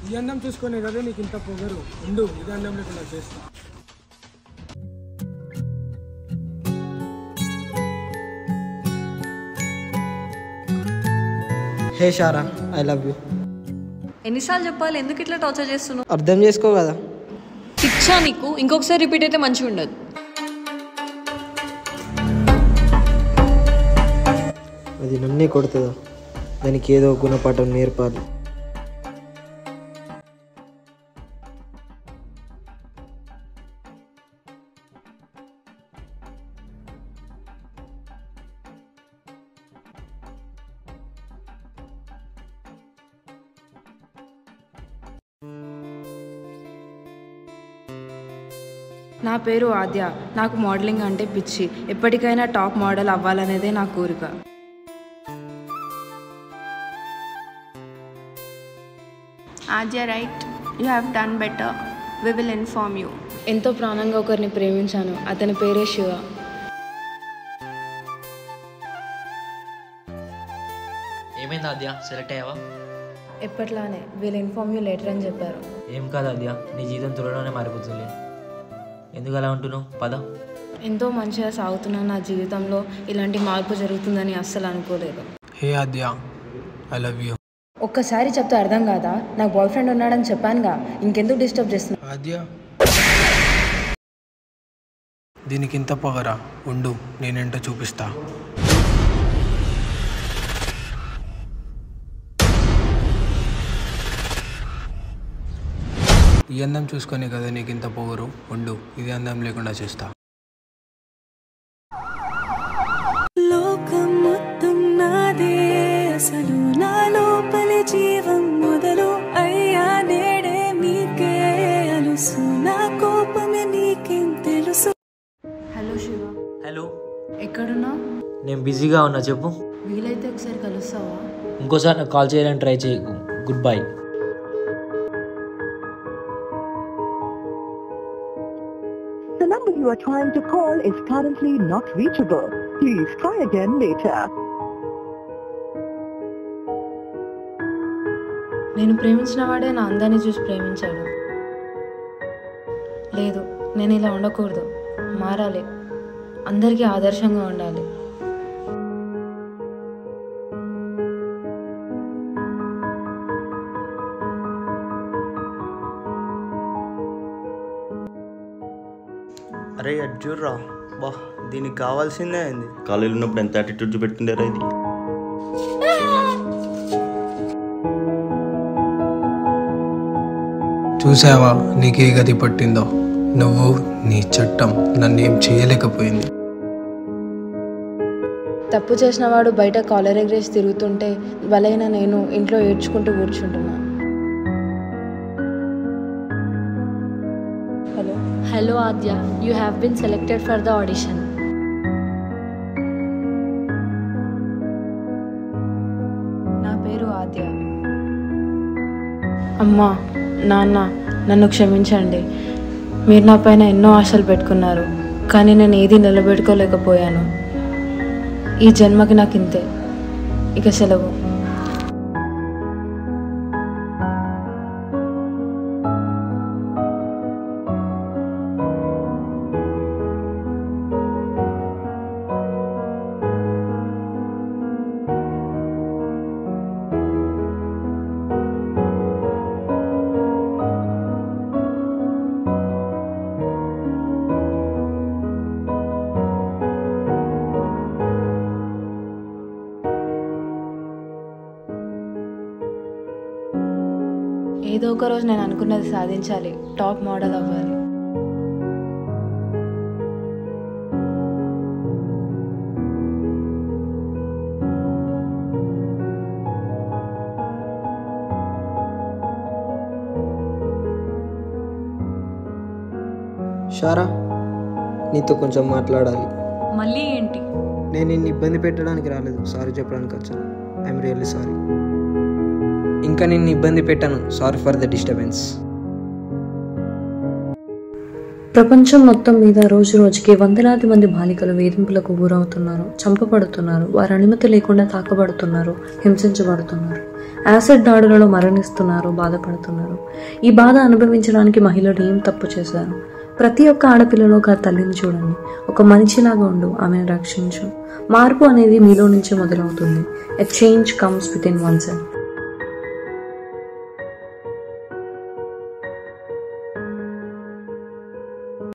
ఈ అందం చూసుకునే కదా నీకు ఇంత పొగరు. ఉండు, ఇది అందం లేకుండా చేస్తా. హే షారా, ఐ లవ్ యూ. ఎన్నిసార్లు చెప్పాలి? ఎందుకు ఇట్లా టార్చర్ చేస్తున్నావు? అర్థం చేసుకో కదా. పిచ్చా నీకు? ఇంకొకసారి రిపీట్ అయితే మంచిగా ఉండదు. అది నన్నే కొడుతుందా? దానికి ఏదో గుణపాఠం నేర్పాలి. నా పేరు ఆద్య. నాకు మోడలింగ్ అంటే పిచ్చి. ఎప్పటికైనా టాప్ మోడల్ అవ్వాలనేదే నా కోరిక. Aadya, right? You have done better. We will inform you. ఎంతో ప్రాణంగా ఒకరిని ప్రేమించాను. అతని పేరే శివ. ఏమైంది ఆద్య, సెలెక్ట్ అయ్యావా? ఎప్పట్లానే విల్ ఇన్ఫార్మ్ యూ లేటర్ అని చెప్పారు. ఏం కాదు ఆద్య, నీ జీవితం త్వరలోనే మారిపోతుంది. ఎందుకు అలా ఉంటున్నావు? పద. ఎంతో మంచిగా సాగుతున్న నా జీవితంలో ఇలాంటి మార్పు జరుగుతుందని అస్సలు అనుకోలేదు. హే ఆద్య, ఐ లవ్ యూ. ఒక్కసారి చెప్తే అర్థం కాదా? నాకు బాయ్ ఫ్రెండ్ ఉన్నాడని చెప్పానుగా, ఇంకెందుకు డిస్టర్బ్ చేస్తున్నా? ఆద్య, దీనికి ఇంత పొగరా? ఉండు, నేనేంటో చూపిస్తా. ఈ అందం చూసుకొని కదా నీకు ఇంత పొగరు. ఉండు, ఇది అందం లేకుండా చేస్తా. లోకం మొత్తం నాదే, అసలు నా లోపలి జీవం మొదలు అయ్యా నేడే మీకే అలుసు, నా కోపమే నీకేం తెలుసు. హలో శివ. హలో, ఎక్కడున్నావు? నేను బిజీగా ఉన్నా, చెప్పు. వీలైతే ఒకసారి కలుస్తావా? ఇంకోసారి నాకు కాల్ చేయాలని ట్రై చేయకు. Good bye. The number you are trying to call is currently not reachable. Please try again later. నేను ప్రేమించిన వాడే నా అందాన్ని చూసి ప్రేమించాడు. లేదు, నేను ఇలా ఉండకూడదు. మారాలి. అందరికీ ఆదర్శంగా ఉండాలి. అరే అర్జుర్రా, బా దీనికి కావాల్సిందే అయింది. కాలేజీలో ఉన్నప్పుడు ఎంత యాటిట్యూడ్ చూపెట్టిండేరా ఇది. చూసావా నీకే గతి పట్టిందో? నువ్వు, నీ చట్టం నన్నేం చేయలేకపోయింది. తప్పు చేసిన వాడు బయట కాలర్ ఎగరేసి తిరుగుతుంటే బలైన నేను ఇంట్లో ఏడ్చుకుంటూ కూర్చుంటున్నా. Hello Adya, you have been selected for the audition. నా పేరు ఆద్య. అమ్మా, నాన్న, నన్ను క్షమించండి. మీరు నా పైన ఎన్నో ఆశలు పెట్టుకున్నారు, కానీ నేను ఏది నిలబెట్టుకోలేకపోయాను. ఈ జన్మకి నాకు ఇంతే. ఇక సెలవు. ఏదో ఒక రోజు నేను అనుకున్నది సాధించాలి. టాప్ మోడల్ అవ్వాలి. షారా, నీతో కొంచెం మాట్లాడాలి. మళ్ళీ ఏంటి? నేను నిన్ను ఇబ్బంది పెట్టడానికి రాలేదు, సారీ చెప్పడానికి వచ్చాను. I'm really sorry. ఇంకా నిన్ను ఇబ్బంది పెట్టాను. Sorry for the disturbance. ప్రపంచం మొత్తం మీద రోజు రోజుకి వందలాది మంది బాలికలు వేధింపులకు గురవుతున్నారు, చంపబడుతున్నారు, వారి అనుమతి లేకుండా తాకబడుతున్నారు, హింసించబడుతున్నారు. యాసిడ్ దాడులలో మరణిస్తున్నారు, బాధపడుతున్నారు. ఈ బాధ అనుభవించడానికి మహిళలు ఏం తప్పు చేశారు? ప్రతి ఒక్క ఆడపిల్లలో ఒక తల్లిని చూడండి. ఒక మనిషిలాగా ఉండు, ఆమెను రక్షించు. మార్పు అనేది మీలో నుంచే మొదలవుతుంది. A change comes with in one self.